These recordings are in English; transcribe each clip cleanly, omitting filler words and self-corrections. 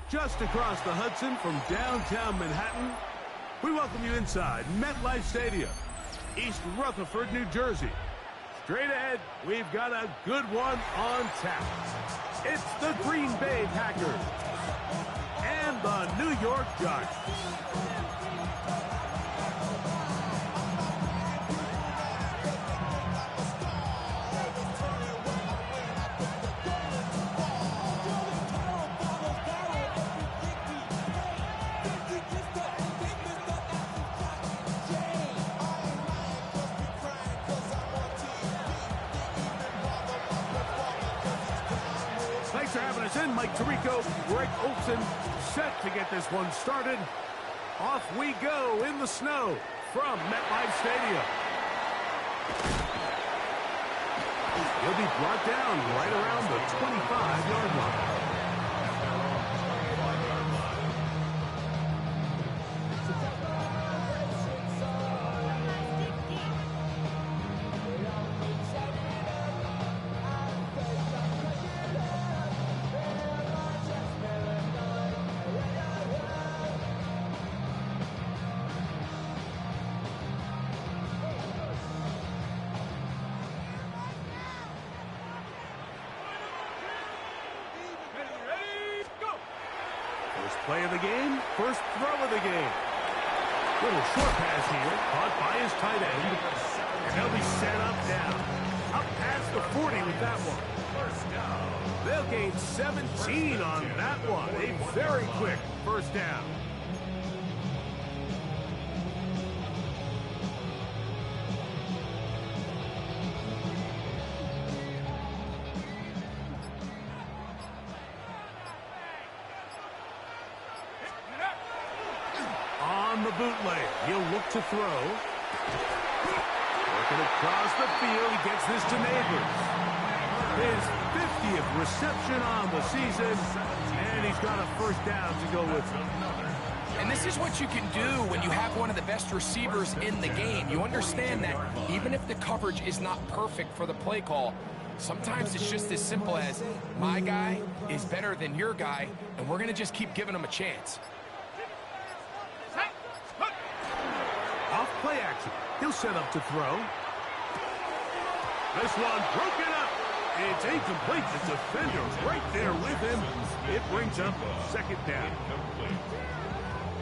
just across the Hudson from downtown Manhattan. We welcome you inside MetLife Stadium, East Rutherford, New Jersey. Straight ahead, we've got a good one on tap. It's the Green Bay Packers and the New York Giants. Thanks for having us in. Mike Tirico, Greg Olson, set to get this one started. Off we go in the snow from MetLife Stadium. He'll be brought down right around the 25-yard line. First play of the game, first throw of the game. Little short pass here, caught by his tight end. And they'll be set up now. Up past the 40 with that one. First down. They'll gain 17 on that one. A very quick first down. On the bootleg, he'll look to throw. Working across the field, he gets this to Neighbors. His 50th reception on the season, and he's got a first down to go with him. And this is what you can do when you have one of the best receivers in the game. You understand that even if the coverage is not perfect for the play call, sometimes it's just as simple as, my guy is better than your guy, and we're going to just keep giving him a chance. Off play action. He'll set up to throw. This one broken up. It's incomplete. The defender right there with him. It brings up second down.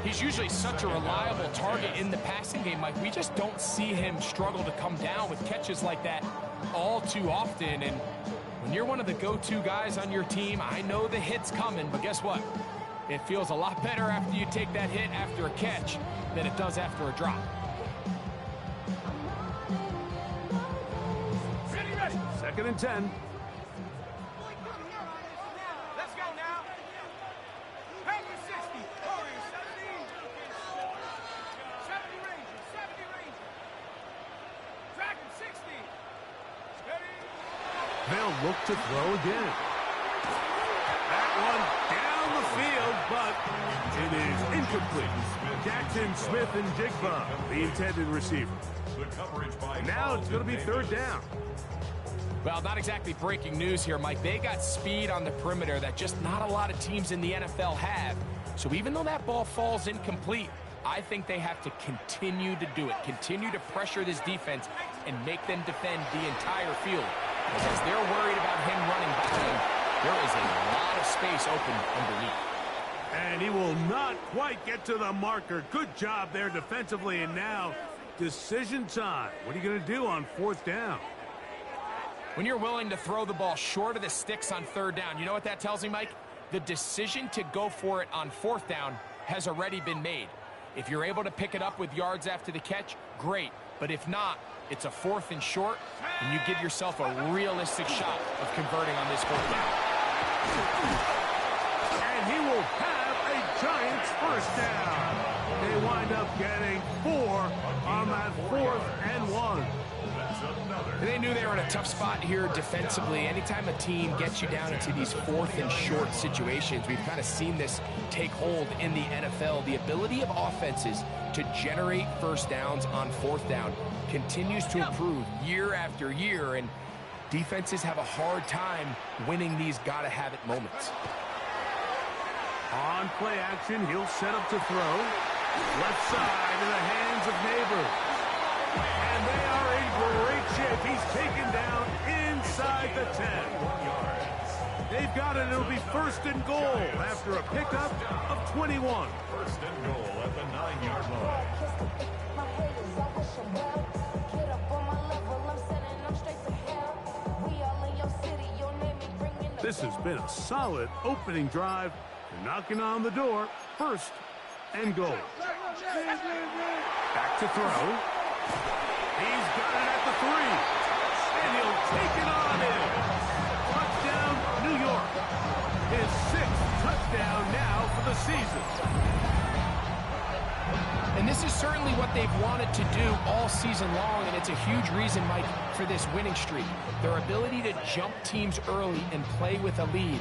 He's usually such a reliable target in the passing game, Mike. We just don't see him struggle to come down with catches like that all too often. And when you're one of the go-to guys on your team, I know the hit's coming, but guess what? It feels a lot better after you take that hit after a catch than it does after a drop. Second and 10. Let's go now. Packers 60. Warriors 70. 70 Rangers. 70 Rangers. Dragon 60. Steady. They'll look to throw again. That one down the field, but it is incomplete. Jackson, Smith, and Jigba, the intended receiver. Now it's going to be third down. Well, not exactly breaking news here, Mike. They got speed on the perimeter that just not a lot of teams in the NFL have. So even though that ball falls incomplete, I think they have to continue to do it. Continue to pressure this defense and make them defend the entire field. Because as they're worried about him running by them, there is a lot of space open underneath. And he will not quite get to the marker. Good job there defensively. And now, decision time. What are you going to do on fourth down? When you're willing to throw the ball short of the sticks on third down, you know what that tells me, Mike? The decision to go for it on fourth down has already been made. If you're able to pick it up with yards after the catch, great. But if not, it's a fourth and short, and you give yourself a realistic shot of converting on this fourth down. And he will have a Giants first down. They wind up getting 4 on that 4th and 1. They knew they were in a tough spot here defensively. Anytime a team gets you down into these fourth and short situations, we've kind of seen this take hold in the NFL. The ability of offenses to generate first downs on fourth down continues to improve year after year, and defenses have a hard time winning these gotta-have-it moments. On play action, he'll set up to throw. Left side in the hands of neighbors. And they are in great shape. He's taken down inside the 10. They've got it. It'll be 1st and goal after a pickup of 21. 1st and goal at the 9-yard line. This has been a solid opening drive. They're knocking on the door. 1st and goal. Back to throw. He's got it at the 3. And he'll take it on in. Touchdown, New York. His 6th touchdown now for the season. And this is certainly what they've wanted to do all season long, and it's a huge reason, Mike, for this winning streak. Their ability to jump teams early and play with a lead.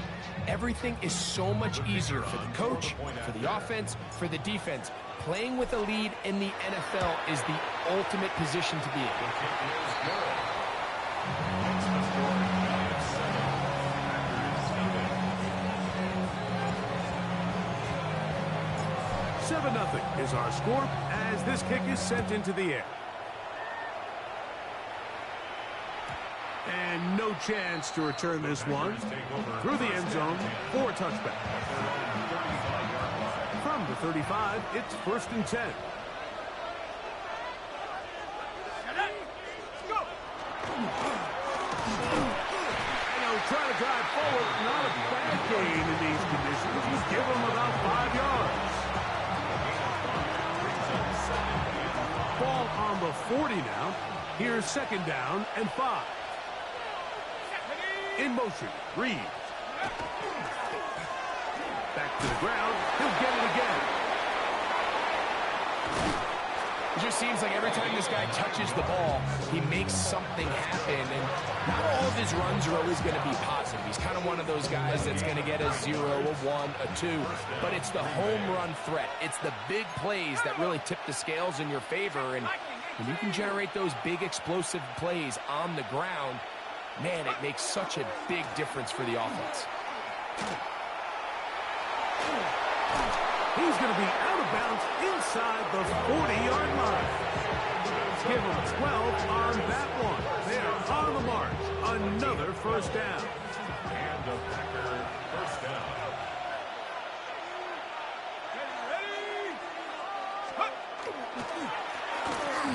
Everything is so much easier for the coach, for the offense, for the defense. Playing with a lead in the NFL is the ultimate position to be in. 7-0 is our score as this kick is sent into the air. And no chance to return this one. Through the end zone for a touchback. From the 35, it's 1st and 10. Trying to drive forward, not a bad gain in these conditions. You give them about 5 yards. Ball on the 40 now. Here's 2nd down and 5. In motion, Reed. Back to the ground. He'll get it again. It just seems like every time this guy touches the ball, he makes something happen. And not all of his runs are always going to be positive. He's kind of one of those guys that's going to get a 0, a 1, a 2. But it's the home run threat. It's the big plays that really tip the scales in your favor. And when you can generate those big explosive plays on the ground, man, it makes such a big difference for the offense. He's going to be out of bounds inside the 40-yard line. Give him 12 on that one. They are on the march. Another 1st down. And a Packer 1st down.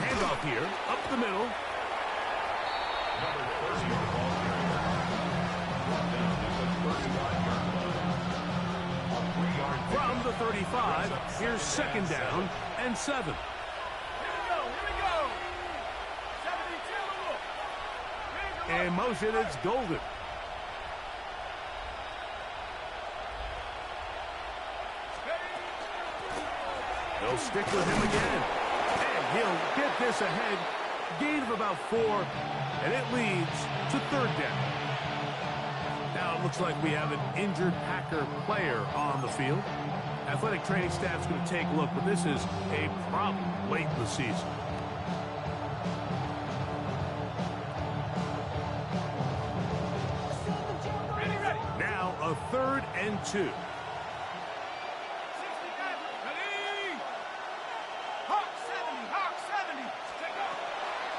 Handoff here, up the middle. Number 30 on the ball carrier. Down at the 35-yard line. A 3-yard From the 35, here's 2nd down and 7. Here we go. 72. In motion, it's Golden. They'll stick with him again. And he'll get this ahead. Gain of about 4, and it leads to 3rd down. Now it looks like we have an injured Packer player on the field. Athletic training staff's going to take a look, but this is a problem late in the season. Now a 3rd and 2.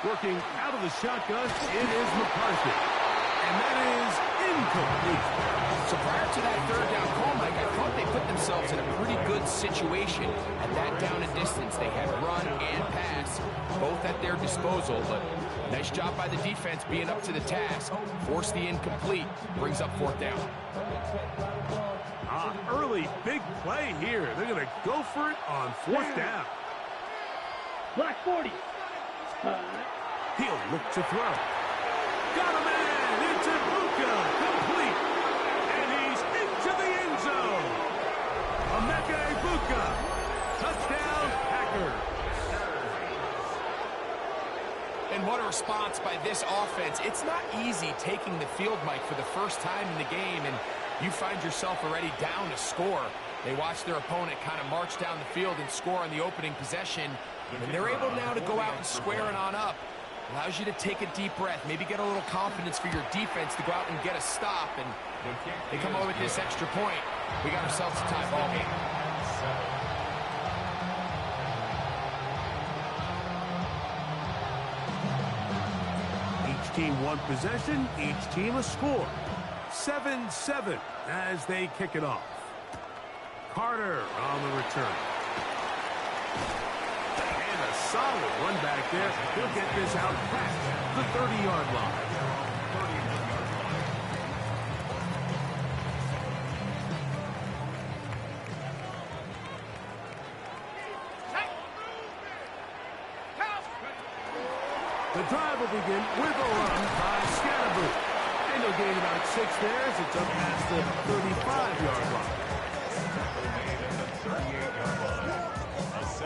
Working out of the shotgun, it is McCarthy. And that is incomplete. So prior to that 3rd down call, Mike, I thought they put themselves in a pretty good situation at that down and distance. They had run and pass, both at their disposal, but nice job by the defense being up to the task. Force the incomplete, brings up 4th down. Early big play here. They're going to go for it on 4th down. Black 40. He'll look to throw. Got him in! It's Ibuka! Complete! And he's into the end zone! Emeka Ibuka! Touchdown, Packers! And what a response by this offense. It's not easy taking the field, Mike, for the first time in the game, and you find yourself already down a score. They watch their opponent kind of march down the field and score on the opening possession, and they're able now to go out and square it on up. Allows you to take a deep breath, maybe get a little confidence for your defense to go out and get a stop, and they come over with this extra point. We got ourselves a tie ball game. Each team one possession, each team a score. 7-7 as they kick it off. Carter on the return. And a solid run back there. He'll get this out past the 30-yard line. The drive will begin with a run by Scatterboot. And he'll gain about 6 there as it's up past the 35-yard line.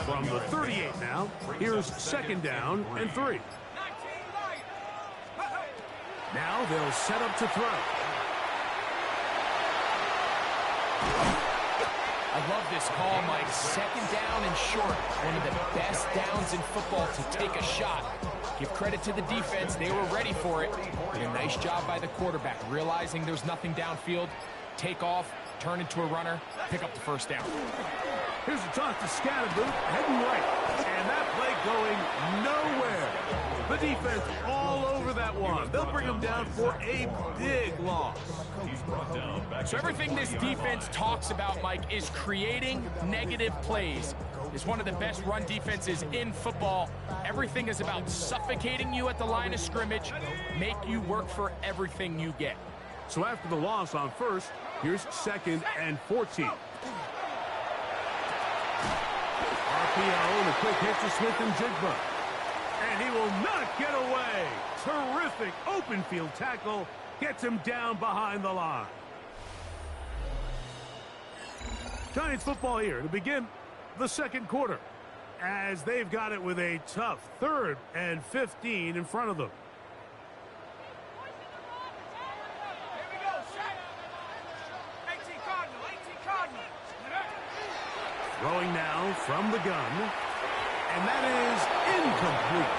From the 38 now, here's 2nd down and 3. Now they'll set up to throw. I love this call, Mike. 2nd down and short. One of the best downs in football to take a shot. Give credit to the defense. They were ready for it. And a nice job by the quarterback, realizing there's nothing downfield. Take off, turn into a runner, pick up the 1st down. Here's a toss to Scatterboot, heading right. And that play going nowhere. The defense all over that one. They'll bring him down for a big loss. So everything this defense talks about, Mike, is creating negative plays. It's one of the best run defenses in football. Everything is about suffocating you at the line of scrimmage, make you work for everything you get. So after the loss on 1st, here's 2nd and 14. RPO and a quick hit to Smith and Jigba. And he will not get away. Terrific open field tackle. Gets him down behind the line. Giants football here to begin the 2nd quarter, as they've got it with a tough 3rd and 15 in front of them. Here we go, set. 18 Cardinal. Throwing now from the gun, and that is incomplete.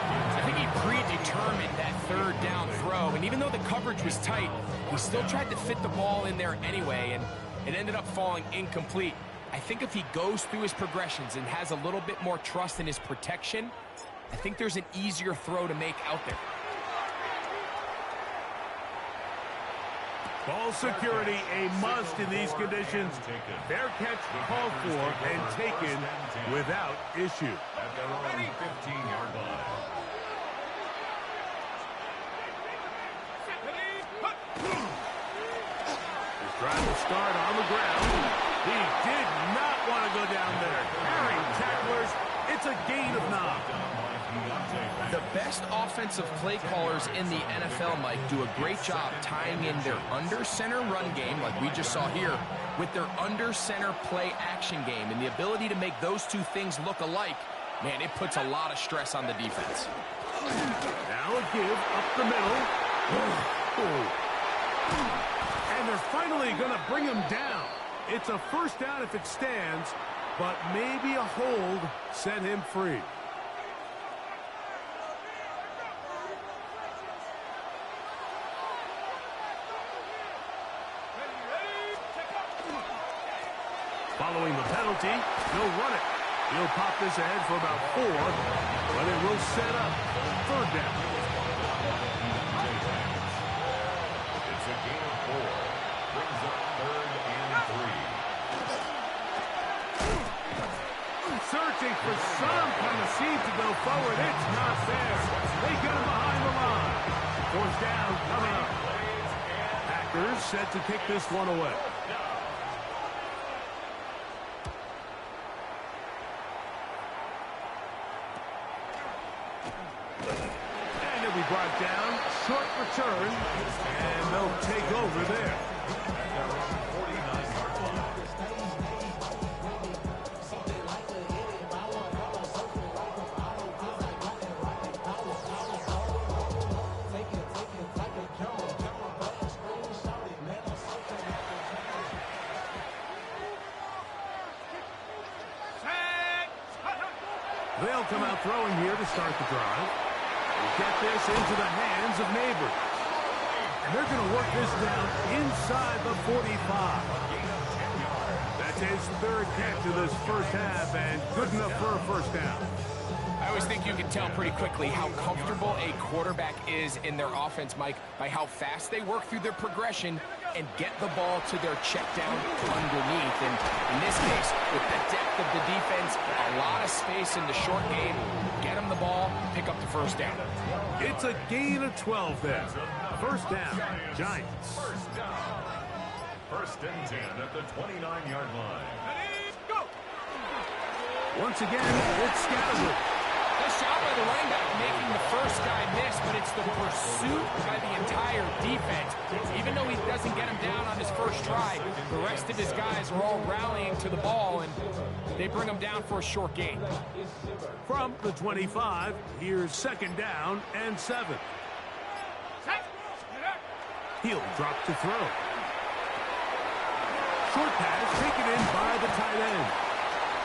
I think he predetermined that 3rd down throw, and even though the coverage was tight, he still tried to fit the ball in there anyway, and it ended up falling incomplete. I think if he goes through his progressions and has a little bit more trust in his protection, I think there's an easier throw to make out there. Ball security a must in these conditions. Fair catch called for and taken without issue. At their own 15-yard line. He's trying to start on the ground. He did not want to go down there. Carrying tacklers. It's a gain of 9. The best offensive play callers in the NFL, Mike, do a great job tying in their under-center run game, like we just saw here, with their under-center play action game. And the ability to make those two things look alike, man, it puts a lot of stress on the defense. Now a give up the middle. And they're finally going to bring him down. It's a 1st down if it stands, but maybe a hold set him free. Following the penalty, he'll run it. He'll pop this ahead for about 4, but it will set up 3rd down. It's a gain of 4. Brings up 3rd and 3. Searching for some kind of seed to go forward. It's not there. They got him behind the line. 4th down coming up. Packers set to kick this one away. And he'll be brought down. Short return. And they'll take over there. They'll come out throwing here to start the drive. Get this into the hands of Neighbors. And they're going to work this down inside the 45. That's his third catch of this first half, and good enough for a first down. I always think you can tell pretty quickly how comfortable a quarterback is in their offense, Mike, by how fast they work through their progression and get the ball to their check down underneath. And in this case, with the depth of the defense, a lot of space in the short game, get them the ball, pick up the first down. It's a gain of 12 there. First down, Giants. First and 10 at the 29-yard line. Go! Once again, it's Scatterwood. Nice job by the running back making the first guy miss, but it's the pursuit by the entire defense. Even though he doesn't get him down on his first try, the rest of his guys are all rallying to the ball, and they bring him down for a short gain. From the 25, here's second down and 7. He'll drop to throw. Short pass taken in by the tight end.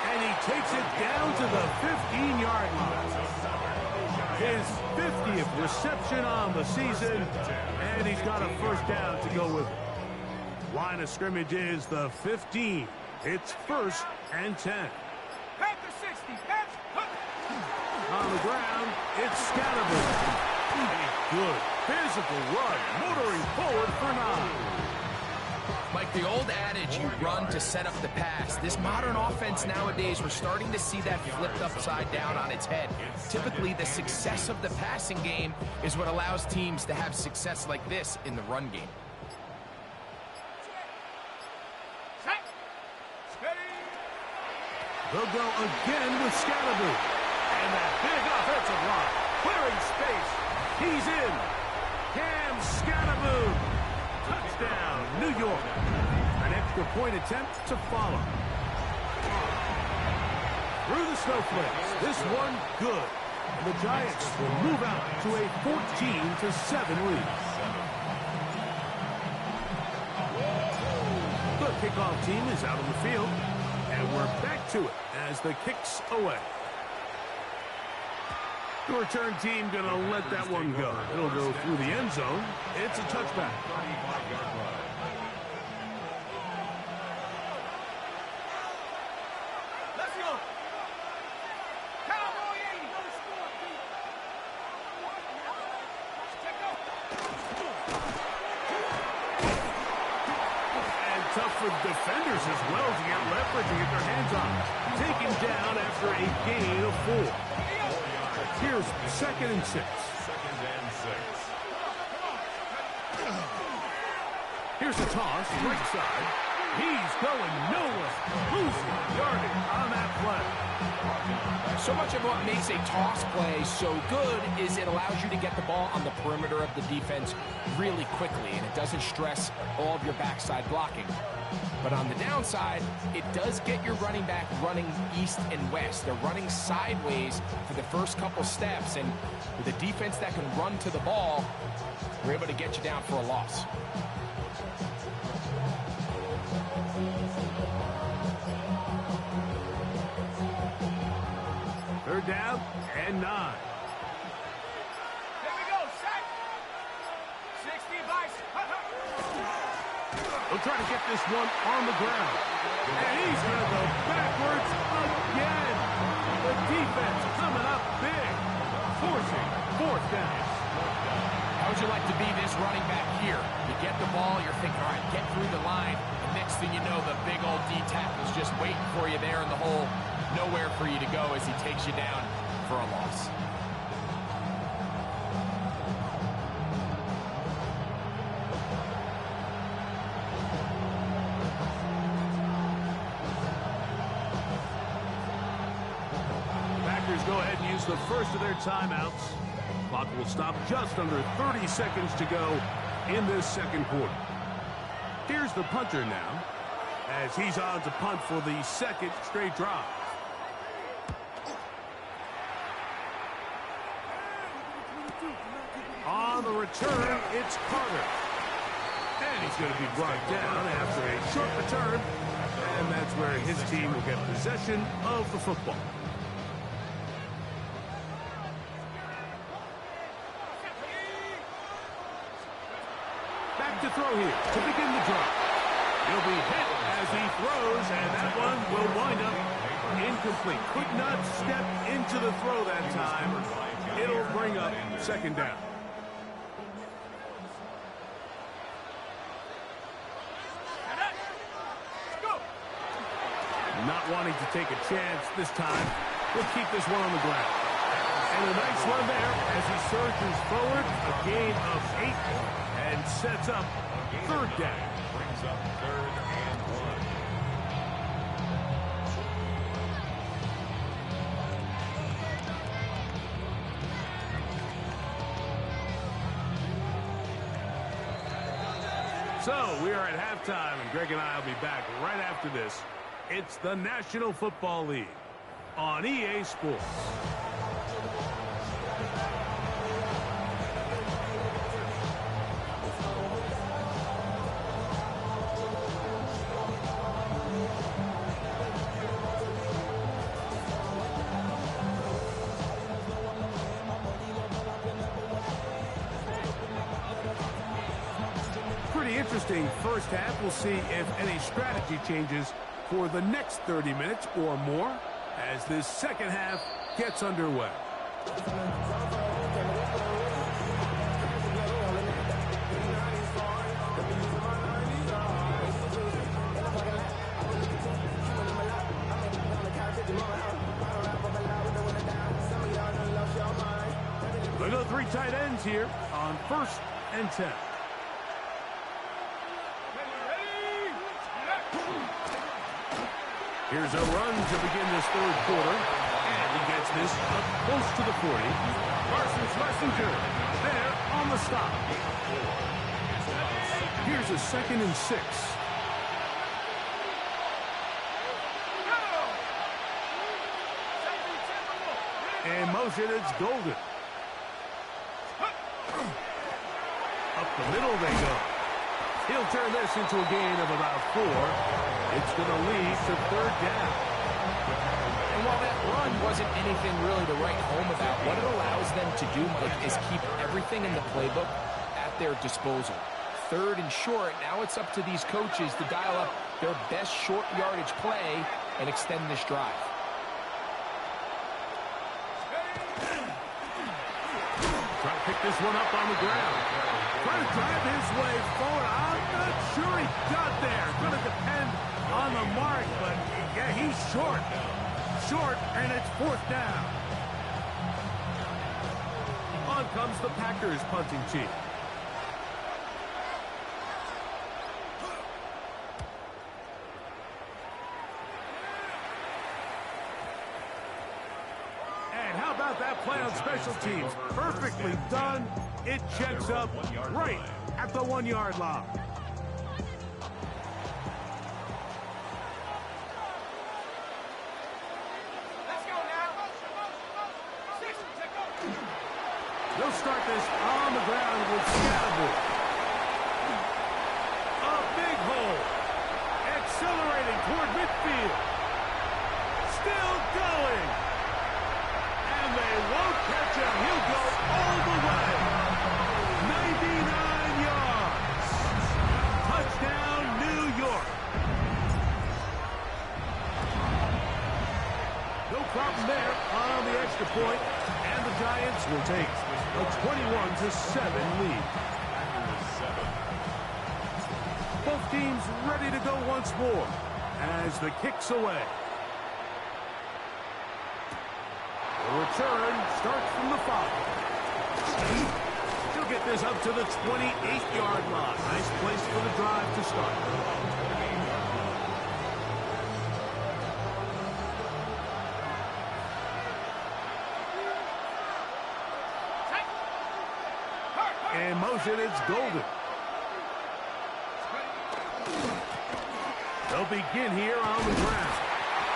And he takes it down to the 15-yard line. His 50th reception on the season, and he's got a first down to go with it. Line of scrimmage is the 15. It's first and 10. Panther 60, Panther. On the ground, it's Scatterwood. A good physical run, motoring forward for 9. Like the old adage, you run to set up the pass. This modern offense nowadays, we're starting to see that flipped upside down on its head. Typically, the success of the passing game is what allows teams to have success like this in the run game. They'll go again with Scatterwood. And that big offensive line, clearing space. He's in. Cam Scatterwood. Touchdown, New York. An extra point attempt to follow. Through the snowflakes, this one good. The Giants will move out to a 14-7 lead. The kickoff team is out on the field, and we're back to it as the kick's away. The return team going to let that one go. It'll go through the end zone. It's a touchback. Let's go. Cowboy 80. Check out. And tough for defenders as well to get leverage and get their hands on. Taken down after a gain of 4. Here's second and 6. Second and 6. Here's a toss, right side. He's going nowhere. Losing yardage on that play. So much of what makes a toss play so good is it allows you to get the ball on the perimeter of the defense really quickly, and it doesn't stress all of your backside blocking. But on the downside, it does get your running back running east and west. They're running sideways for the first couple steps, and with a defense that can run to the ball, we're able to get you down for a loss. Third down and 9. Here we go, set. 60 vice. He'll try to get this one on the ground. And he's going to go backwards again. The defense coming up big, forcing fourth down. How would you like to be this running back here? You get the ball, you're thinking, all right, get through the line. The next thing you know, the big old D-tackle's just waiting for you there in the hole. Nowhere for you to go as he takes you down for a loss. Packers go ahead and use the first of their timeouts. Clock will stop just under 30 seconds to go in this second quarter. Here's the punter now, as he's on to punt for the second straight drive. On the return, it's Carter. And he's going to be brought down after a short return. And that's where his team will get possession of the football. to throw here to begin the drive. He'll be hit as he throws, and that one will wind up incomplete. Could not step into the throw that time. It'll bring up second down. Not wanting to take a chance this time. We'll keep this one on the ground. And a nice run there as he surges forward. A gain of 8 and sets up third down. Brings up 3rd and 1. So we are at halftime, and Greg and I will be back right after this. It's the National Football League on EA Sports. Pretty interesting first half. We'll see if any strategy changes for the next 30 minutes or more as this second half gets underway. They go 3 tight ends here on 1st and 10. Here's a run to begin this third quarter. And he gets this up close to the 40. Parsons Messenger there on the stop. Here's a 2nd and 6. In motion, it's Golden. Up the middle they go. He'll turn this into a gain of about 4. It's going to lead to third down. And while that run wasn't anything really to write home about, what it allows them to do, Mike, is keep everything in the playbook at their disposal. 3rd and short, now it's up to these coaches to dial up their best short yardage play and extend this drive. Trying to pick this one up on the ground. Trying to drive his way forward. I'm not sure he got there. Going to depend on the mark, but yeah, he's short. Short, and it's 4th down. On comes the Packers punting team. And how about that play on special teams? Perfectly done. It checks up right at the 1-yard line. They'll start this on the ground with Scatterboard. A big hole. Accelerating toward midfield. Still going. And they won't catch him. He'll go all the way. 99 yards. Touchdown, New York. No problem there on the extra point. And the Giants will take a 21-7 lead. Both teams ready to go once more as the kick's away. The return starts from the 5. He'll get this up to the 28-yard line. Nice place for the drive to start. In motion, it's Golden. They'll begin here on the ground.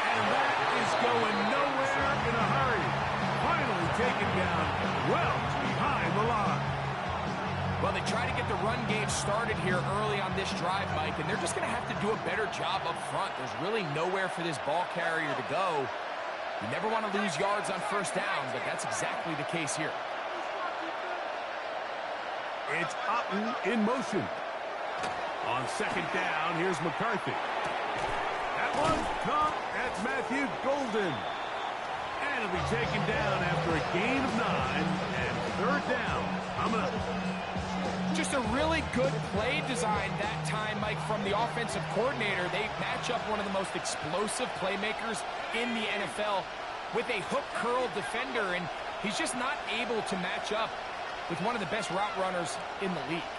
And that is going nowhere in a hurry. Finally taken down well behind the line. Well, they try to get the run game started here early on this drive, Mike, and they're just going to have to do a better job up front. There's really nowhere for this ball carrier to go. You never want to lose yards on 1st down, but that's exactly the case here. It's Otten in motion. On second down, here's McCarthy. That one's caught. That's Matthew Golden. And he'll be taken down after a gain of 9 and third down. Just a really good play design that time, Mike, from the offensive coordinator. They match up one of the most explosive playmakers in the NFL with a hook curl defender, and he's just not able to match up with one of the best route runners in the league.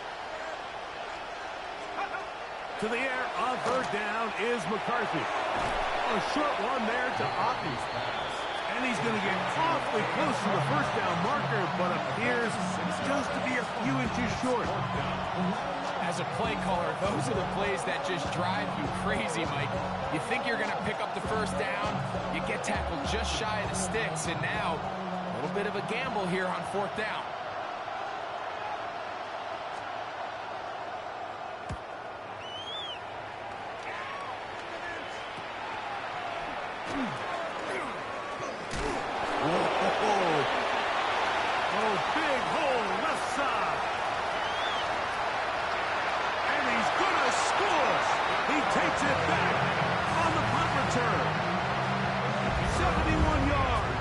To the air on third down is McCarthy. A short one there to Otten. And he's going to get awfully close to the first down marker, but appears just to be a few inches short. As a play caller, those are the plays that just drive you crazy, Mike. You think you're going to pick up the first down, you get tackled just shy of the sticks, and now a little bit of a gamble here on fourth down. Takes it back on the punt return. 71 yards.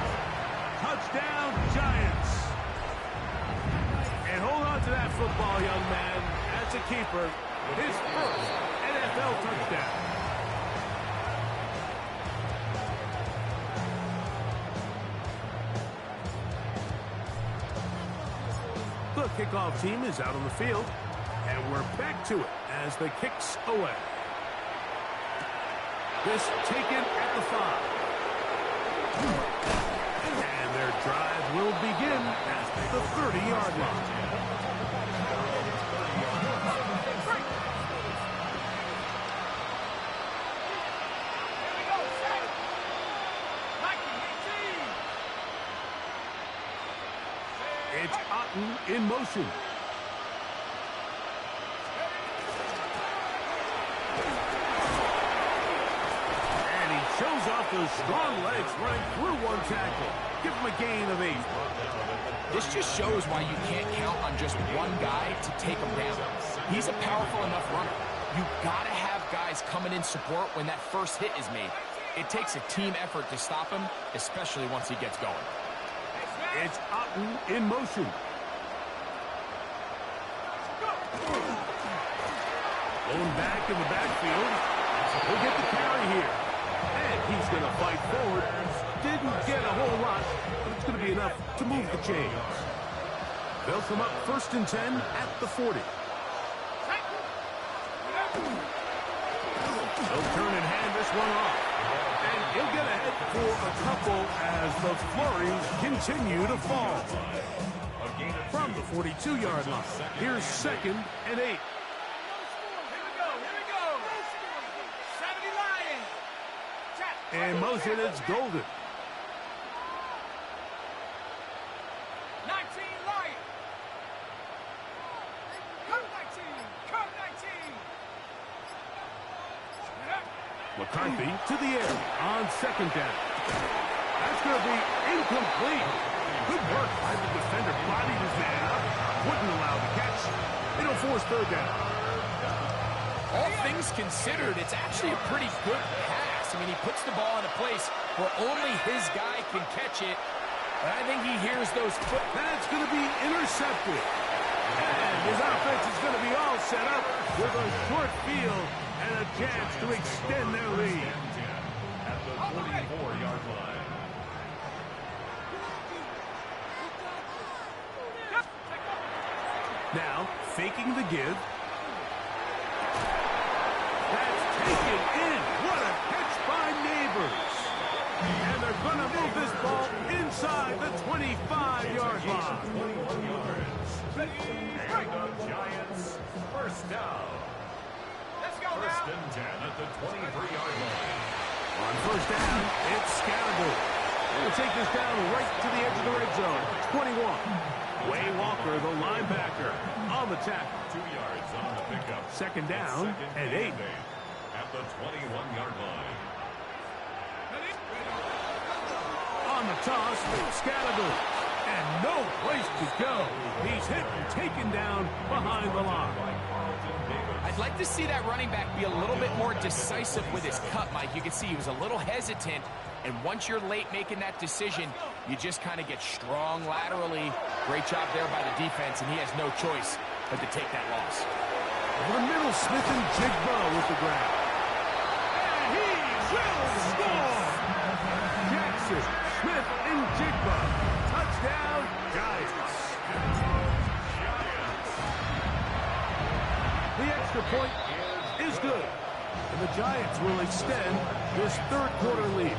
Touchdown, Giants. And hold on to that football, young man. That's a keeper. His first NFL touchdown. The kickoff team is out on the field. And we're back to it as the kick's away. This taken at the 5. And their drive will begin at the 30-yard line. It's Otten in motion. Shows off those strong legs running through one tackle. Give him a gain of 8. This just shows why you can't count on just one guy to take him down. He's a powerful enough runner. You gotta have guys coming in support when that first hit is made. It takes a team effort to stop him, especially once he gets going. It's Otten in motion. Going back in the backfield. He'll get the carry here. And he's going to fight forward. Didn't get a whole lot, but it's going to be enough to move the chains. They'll come up 1st and 10 at the 40. They'll turn and hand this one off. And he'll get ahead for a couple as the flurries continue to fall. From the 42-yard line, here's 2nd and 8. In motion, it's Golden. 19 Lion. Come 19. Come 19. McCarthy to the air on 2nd down. That's going to be incomplete. Good work by the defender. Bodied his man up. Wouldn't allow the catch. It'll force 3rd down. All things considered, it's actually a pretty good pass. I mean, he puts the ball in a place where only his guy can catch it. And I think he hears those foot. That's going to be intercepted. And his offense is going to be all set up with a short field and a chance to extend their lead. At the 24-yard line. Now, faking the give. That's taken in. What a catch by Neighbors. And they're going to move this ball inside the 25-yard line. 21 yards. And the Giants, first down. Let's go First now. and 10 at the 23-yard line. On 1st down, it's Scattergold. They'll take this down right to the edge of the red zone. 21. Way Walker, the linebacker, on the tackle. 2 yards on the pickup. 2nd down and 8. At the 21-yard line. On the toss, Scattergold. And no place to go. He's hit and taken down behind the line. I'd like to see that running back be a little bit more decisive with his cut, Mike. You can see he was a little hesitant, and once you're late making that decision, you just kind of get strong laterally. Great job there by the defense, and he has no choice but to take that loss. Over the middle, Smith and Jigba with the grab. And he will score! Jackson, Smith, and Jigba. Touchdown, Giants. The extra point is good. And the Giants will extend this third quarter lead.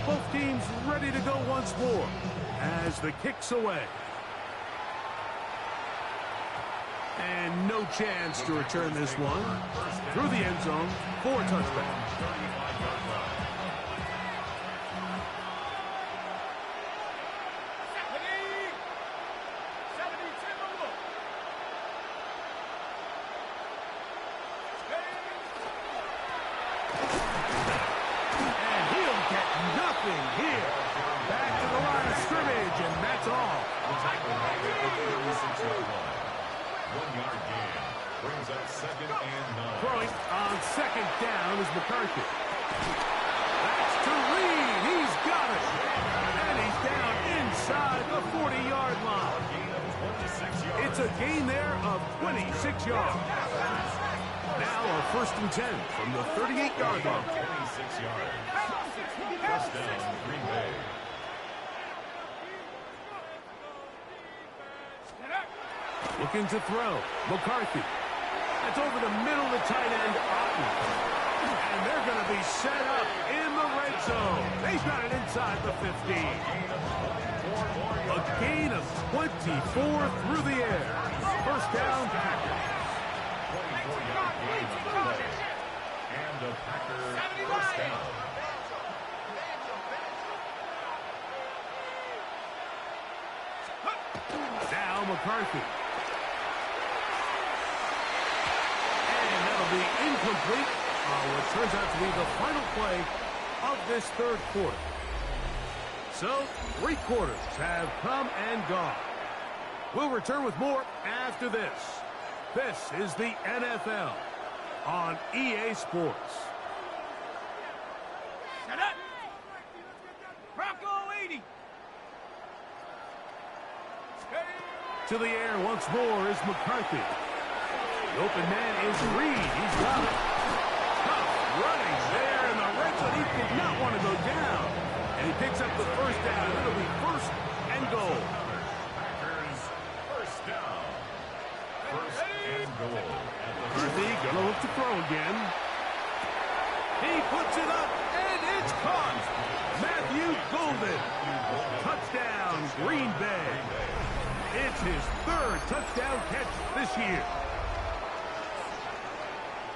Both teams ready to go once more as the kick's away. And no chance to return this one. Through the end zone for a touchdown. And he'll get nothing here. Back to the line of scrimmage, and that's all. 1-yard gain. Brings up 2nd and 9. Throwing on 2nd down is McCarthy. That's to Reed. He's got it. And he's down inside the 40-yard line. It's a gain there of 26 yards. Now a 1st and 10 from the 38-yard line. 26 yards. First down, Green Bay. Looking to throw. McCarthy. That's over the middle of the tight end, Otten. And they're going to be set up in the red zone. He's got it inside the 15. A gain of 24 through the air. First down, Packers. 24-yard gain on the play. And the Packers first down. Now McCarthy. Be incomplete on what turns out to be the final play of this third quarter. So, 3 quarters have come and gone. We'll return with more after this. This is the NFL on EA Sports. Set up. Bronco 80. To the air once more is McCarthy. The open man is Reed. He's got it. Tough running there in the red zone. He did not want to go down. And he picks up the first down. It'll be 1st and goal. Packers first down. 1st and goal. McCarthy gonna look to throw again. He puts it up, and it's caught. Matthew Golden. Touchdown, Green Bay. It's his 3rd touchdown catch this year.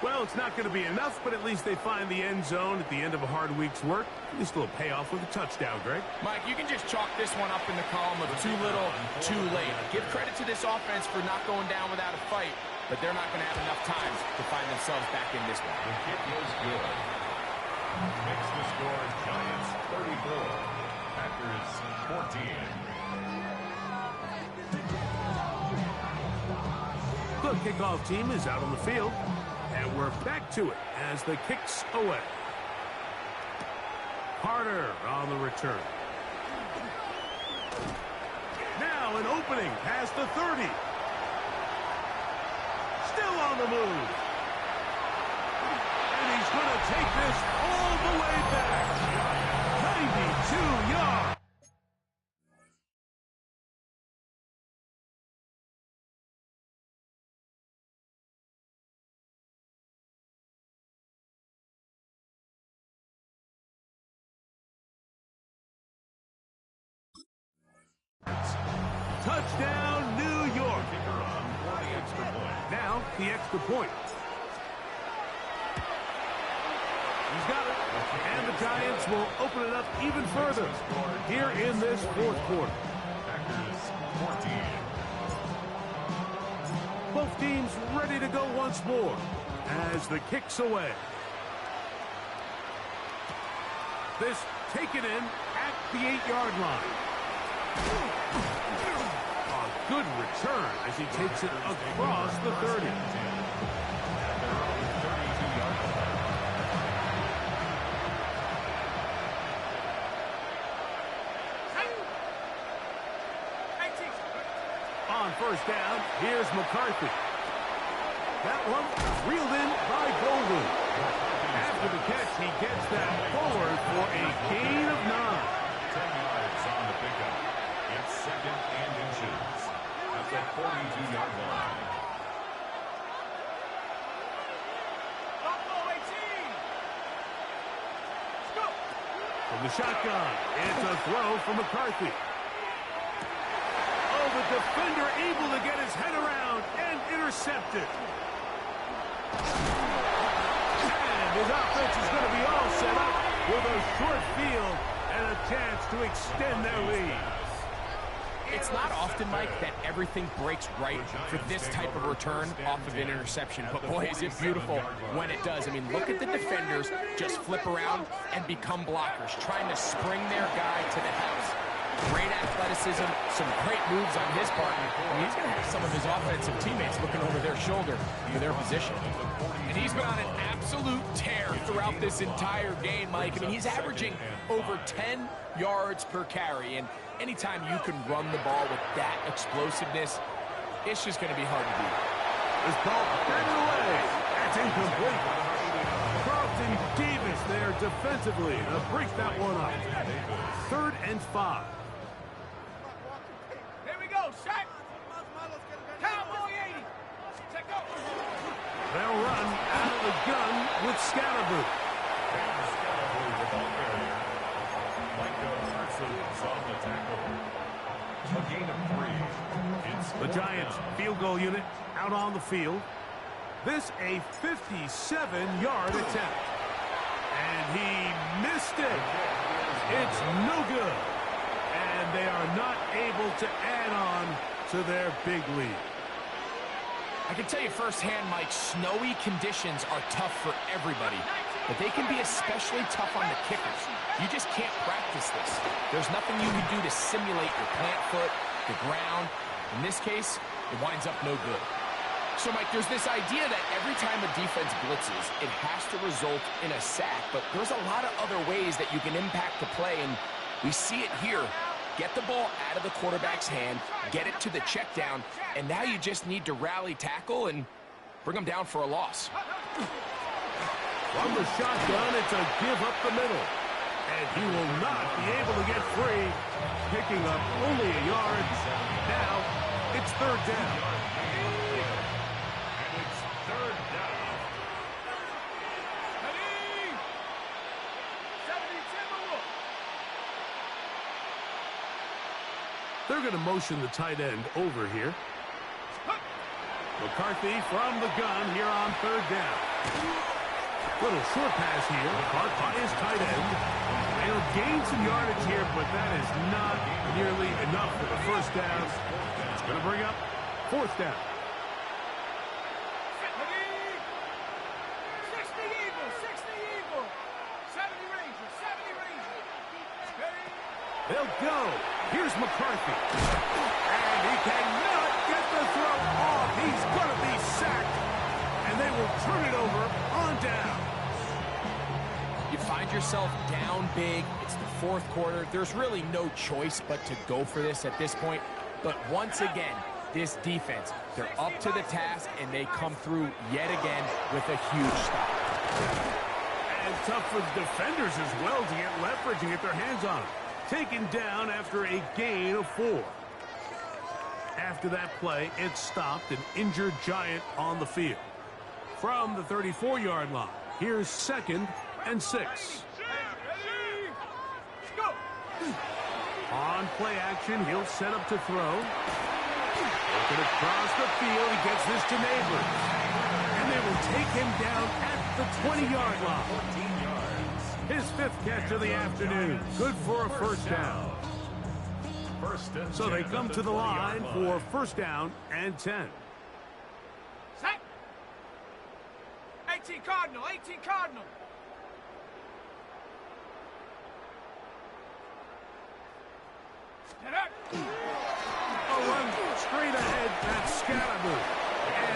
Well, it's not going to be enough, but at least they find the end zone at the end of a hard week's work. At least a little payoff with a touchdown, Greg. Mike, you can just chalk this one up in the column of too little, too late. Give credit to this offense for not going down without a fight, but they're not going to have enough time to find themselves back in this one. The kick was good. Makes the score Giants 34. Packers 14. The kickoff team is out on the field. And we're back to it as the kick's away. Carter on the return. Now an opening past the 30. Still on the move. And he's going to take this all the way back. 92 yards. Touchdown, New York. Now, the extra point. He's got it. And the Giants will open it up even further here in this 4th quarter. Packers 14. Both teams ready to go once more as the kick's away. This taken in at the 8-yard line. A good return as he takes it across the 30. On first down, here's McCarthy. That one reeled in by Golden. After the catch, he gets that forward for a gain of 9. 10 yards on the pickup. It's second and inches at the 42-yard line. From the shotgun, it's a throw from McCarthy. Oh, the defender able to get his head around and intercept it. And his offense is going to be all set up with a short field and a chance to extend their lead. It's not often, Mike, that everything breaks right for this type of return off of an interception. But, boy, is it beautiful when it does. I mean, look at the defenders just flip around and become blockers, trying to spring their guy to the house. Great athleticism, some great moves on his part. I mean, he's going to have some of his offensive teammates looking over their shoulder for their position. And he's been on an absolute tear throughout this entire game, Mike. I mean, he's averaging over 10 yards per carry. And anytime you can run the ball with that explosiveness, it's just going to be hard to beat. This ball batted away. That's incomplete. Carlton Davis there defensively to break that one up. 3rd and 5. Here we go, set. Cowboy 80. Set, go. They'll run out of the gun with Scalaboo. A gain of 3. The Giants field goal unit out on the field. This a 57-yard attempt. And he missed it. It's no good. And they are not able to add on to their big lead. I can tell you firsthand, Mike, snowy conditions are tough for everybody, but they can be especially tough on the kickers. You just can't practice this. There's nothing you can do to simulate your plant foot, the ground. In this case, it winds up no good. So, Mike, there's this idea that every time a defense blitzes, it has to result in a sack, but there's a lot of other ways that you can impact the play, and we see it here. Get the ball out of the quarterback's hand, get it to the check down, and now you just need to rally tackle and bring them down for a loss. From the shotgun, it's a give up the middle. And he will not be able to get free, picking up only a yard. Now, it's 3rd down. And it's 3rd down. Ready. 72. They're going to motion the tight end over here. McCarthy from the gun here on 3rd down. Little short pass here, caught by his tight end. He'll gain some yardage here, but that is not nearly enough for the first down. It's going to bring up 4th down. 60 Eagles, 60 Eagles. 70 Rangers, 70 Rangers. Ready. They'll go. Here's McCarthy. And he cannot get the throw off. He's going to be sacked. And they will turn it over on down. You find yourself down big. It's the 4th quarter. There's really no choice but to go for this at this point. But once again, this defense, they're up to the task, and they come through yet again with a huge stop. And tough for the defenders as well to get leverage and get their hands on him. Taken down after a gain of 4. After that play, it stopped an injured Giant on the field. From the 34-yard line, here's 2nd and 6. Ready. Let's go. On play action, he'll set up to throw. Looking across the field, he gets this to Neighbors. And they will take him down at the 20-yard line. 14 yards. His 5th catch of the afternoon. Good for a first down. So they come to the line for 1st down and 10. Set. 18 Cardinal, 18 Cardinal. A run straight ahead, that's Scatterboo.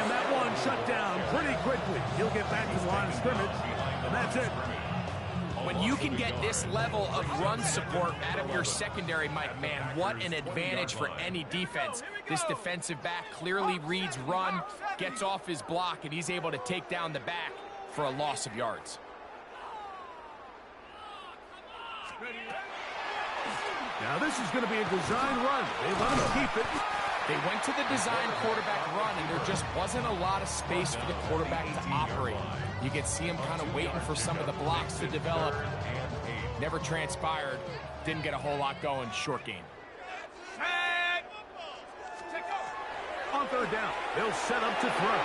And that one shut down pretty quickly. He'll get back to the line of scrimmage, and that's it. When you can get this level of run support out of your secondary, Mike, man, what an advantage for any defense. This defensive back clearly reads run, gets off his block, and he's able to take down the back for a loss of yards. Now this is going to be a design run. They let him keep it. They went to the design quarterback run, and there just wasn't a lot of space for the quarterback to operate. You could see him kind of waiting for some of the blocks to develop. Never transpired. Didn't get a whole lot going. Short game. On third down, they'll set up to throw.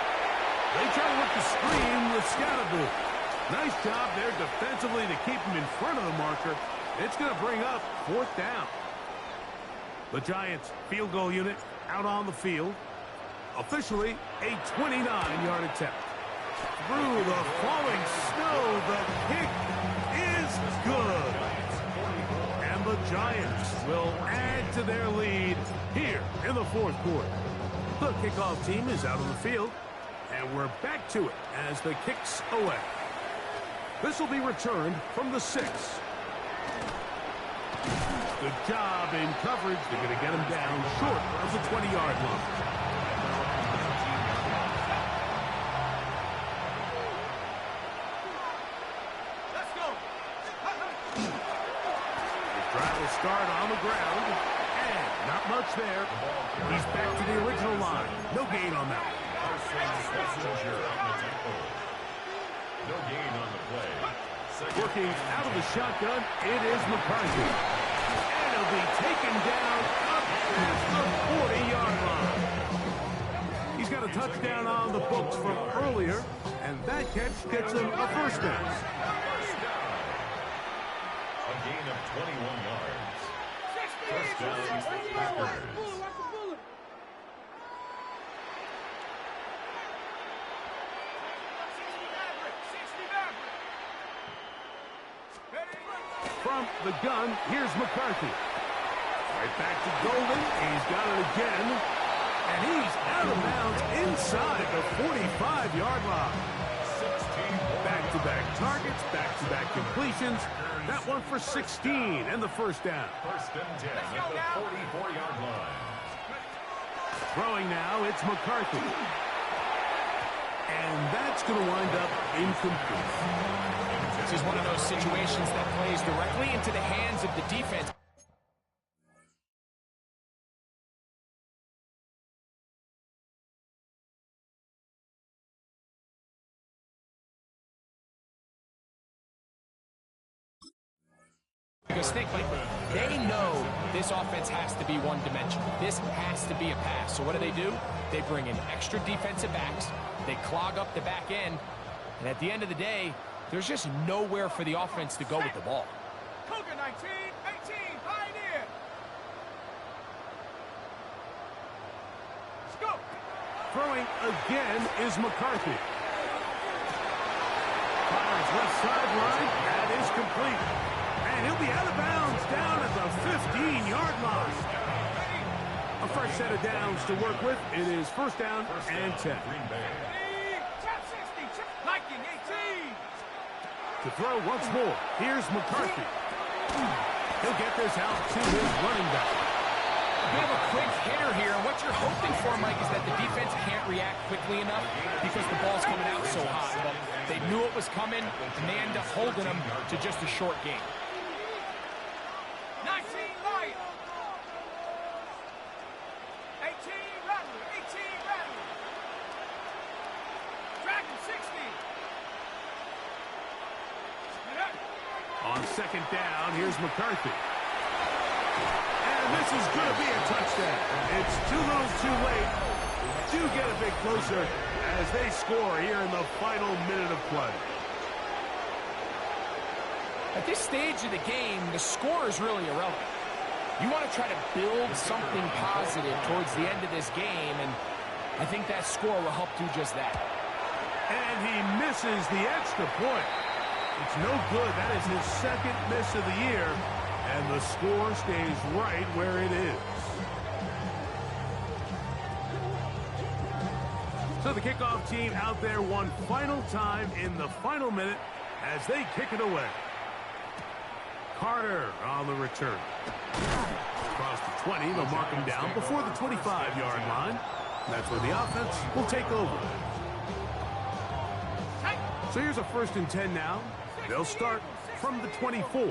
They try to look the screen with Scatterboo. Nice job there defensively to keep him in front of the marker. It's going to bring up fourth down. The Giants field goal unit out on the field. Officially a 29-yard attempt. Through the falling snow, the kick is good. And the Giants will add to their lead here in the fourth quarter. The kickoff team is out on the field, and we're back to it as the kick's away. This will be returned from the 6. Good job in coverage. They're going to get him down short of the 20-yard line. Let's go. The drive will start on the ground, and not much there. He's back to the original line. No gain on that. No gain on the play. Working out of the shotgun, it is McCarthy. And he'll be taken down up to the 40-yard line. He's got a touchdown on the books from earlier, and that catch gets him a first down. A gain of 21 yards. First down, Packers. From the gun, here's McCarthy. Right back to Golden. He's got it again. And he's out of bounds inside the 45-yard line. Back-to-back targets, back-to-back completions. That one for 16 and the first down. First and 10 at the 44-yard line. Throwing now, it's McCarthy. And that's going to wind up incomplete. This is one of those situations that plays directly into the hands of the defense. Because think, like, they know this offense has to be one-dimensional. This has to be a pass. So what do? They bring in extra defensive backs. They clog up the back end. And at the end of the day, there's just nowhere for the offense to go with the ball. Cougar 19, 18, Pioneer. Let's go. Throwing again is McCarthy. Fires left sideline. That is complete. And he'll be out of bounds down at the 15-yard line. A fresh set of downs to work with. It is first down and 10. Top 60, Viking 18. To throw once more, here's McCarthy. He'll get this out to his running back. A bit of a quick hitter here, and what you're hoping for, Mike, is that the defense can't react quickly enough because the ball's coming out so hot. But they knew it was coming, and they end up holding them to just a short game. 19, Lion. 18, Rattler. 18, Rattler. Dragon 60. On second down, here's McCarthy. And this is going to be a touchdown. It's too little too late. Do get a bit closer as they score here in the final minute of play. At this stage of the game, the score is really irrelevant. You want to try to build something positive towards the end of this game, and I think that score will help do just that. And he misses the extra point. It's no good. That is his second miss of the year. And the score stays right where it is. So the kickoff team out there one final time in the final minute as they kick it away. Carter on the return. Across the 20, they'll mark him down before the 25-yard line. That's where the offense will take over. So here's a 1st and 10 now. They'll start from the 24.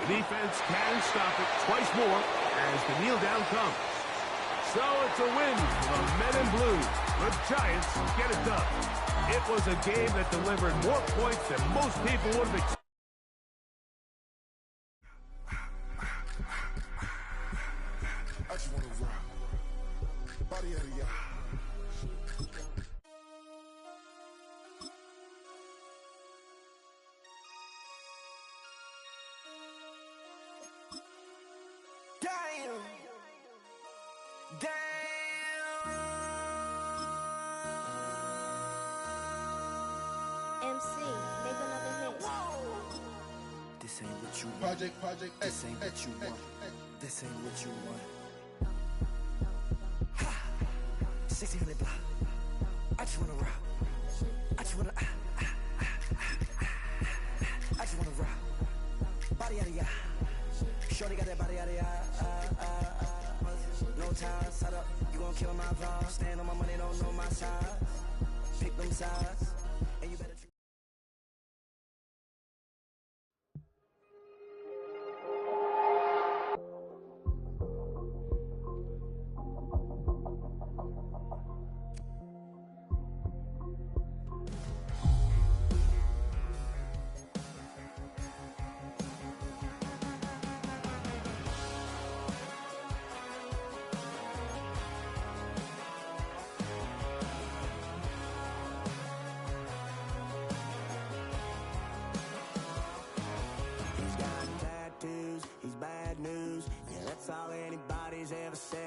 The defense can stop it twice more as the kneel down comes. So it's a win for the Men in Blue. The Giants get it done. It was a game that delivered more points than most people would have expected. I just want to rock the body of the y'all. Damn. MC, make another hit. This ain't what you want. Project This ain't what you want. This ain't what you want. 1600 block. I just wanna rock. I just wanna I just wanna rock. Body out of ya. Shorty got that body out of ya. No ties, side up. You gon' kill my vibe. Stand on my money, don't know my size. Pick them sides.